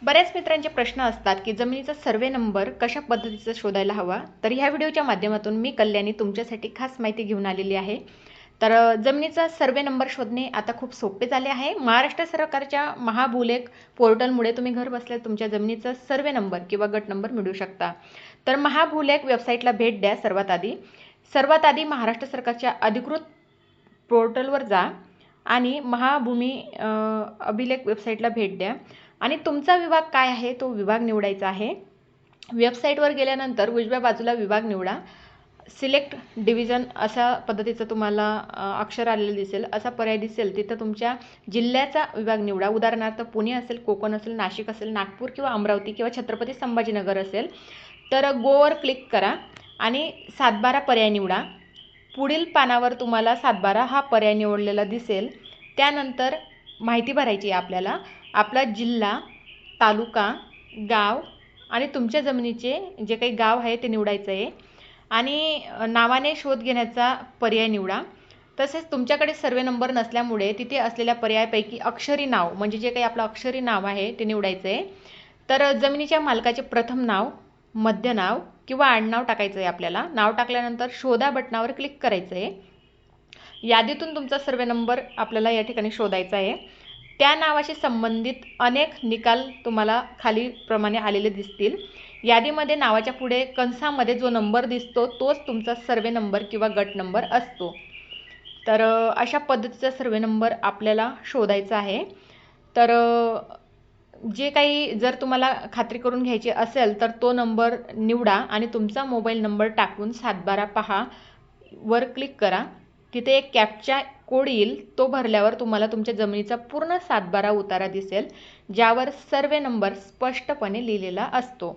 बऱ्याच मित्रांचे प्रश्न असतात की जमिनीचा सर्वे नंबर कशा पद्धतीचा शोधायला हवा. तर ह्या व्हिडिओच्या माध्यमातून मी कल्याणी तुमच्यासाठी खास माहिती घेऊन आलेली आहे. तर जमिनीचा सर्वे नंबर शोधणे आता खूप सोपे झाले आहे. महाराष्ट्र सरकारच्या महाभूलेख पोर्टलमुळे तुम्ही घर बसल्या तुमच्या जमिनीचा सर्वे नंबर किंवा गट नंबर मिळवू शकता. तर महाभूलेख वेबसाईटला भेट द्या. सर्वात आधी महाराष्ट्र सरकारच्या अधिकृत पोर्टलवर जा आणि महाभूमी अभिलेख वेबसाईटला भेट द्या आणि तुमचा विभाग काय आहे तो विभाग निवडायचा आहे. वेबसाईटवर गेल्यानंतर उजव्या बाजूला विभाग निवडा. सिलेक्ट डिव्हिजन अशा पद्धतीचं तुम्हाला अक्षर आलेलं दिसेल, असा पर्याय दिसेल. तिथं तुमच्या जिल्ह्याचा विभाग निवडा. उदाहरणार्थ पुणे असेल, कोकण असेल, नाशिक असेल, नागपूर किंवा अमरावती किंवा छत्रपती संभाजीनगर असेल तर गोवर क्लिक करा आणि 7/12 पर्याय निवडा. पुढील पानावर तुम्हाला 7/12 हा पर्याय निवडलेला दिसेल. त्यानंतर माहिती भरायची आहे आपल्याला. आपला जिल्हा, तालुका, गाव आणि तुमच्या जमिनीचे जे काही गाव आहे ते निवडायचं आहे आणि नावाने शोध घेण्याचा पर्याय निवडा. तसेच तुमच्याकडे सर्वे नंबर नसल्यामुळे तिथे असलेल्या पर्यायापैकी अक्षरी नाव म्हणजे जे काही आपलं अक्षरी नाव आहे ते निवडायचं आहे. तर जमिनीच्या मालकाचे प्रथम नाव, मध्य नाव किंवा आडनाव टाकायचं आहे आपल्याला. नाव टाकल्यानंतर शोधा बटनावर क्लिक करायचं आहे. यादीतून तुमचा सर्वे नंबर आपल्याला या ठिकाणी शोधायचा आहे. त्या नावाशी संबंधित अनेक निकाल तुम्हाला खाली प्रमाणे आलेले दिसतील. यादीमध्ये नावाच्या पुढे कंसामध्ये जो नंबर दिसतो तोच तुमचा सर्वे नंबर किंवा गट नंबर असतो. तर अशा पद्धतीचा सर्वे नंबर आपल्याला शोधायचा आहे. तर जे काही जर तुम्हाला खात्री करून घ्यायची असेल तर तो नंबर निवडा आणि तुमचा मोबाईल नंबर टाकून 7/12 पहा वर क्लिक करा. तिथे एक कॅप्चा कोड येईल, तो भरल्यावर तुम्हाला तुमच्या जमिनीचा पूर्ण 7/12 उतारा दिसेल, ज्यावर सर्वे नंबर स्पष्टपणे लिहिलेला असतो.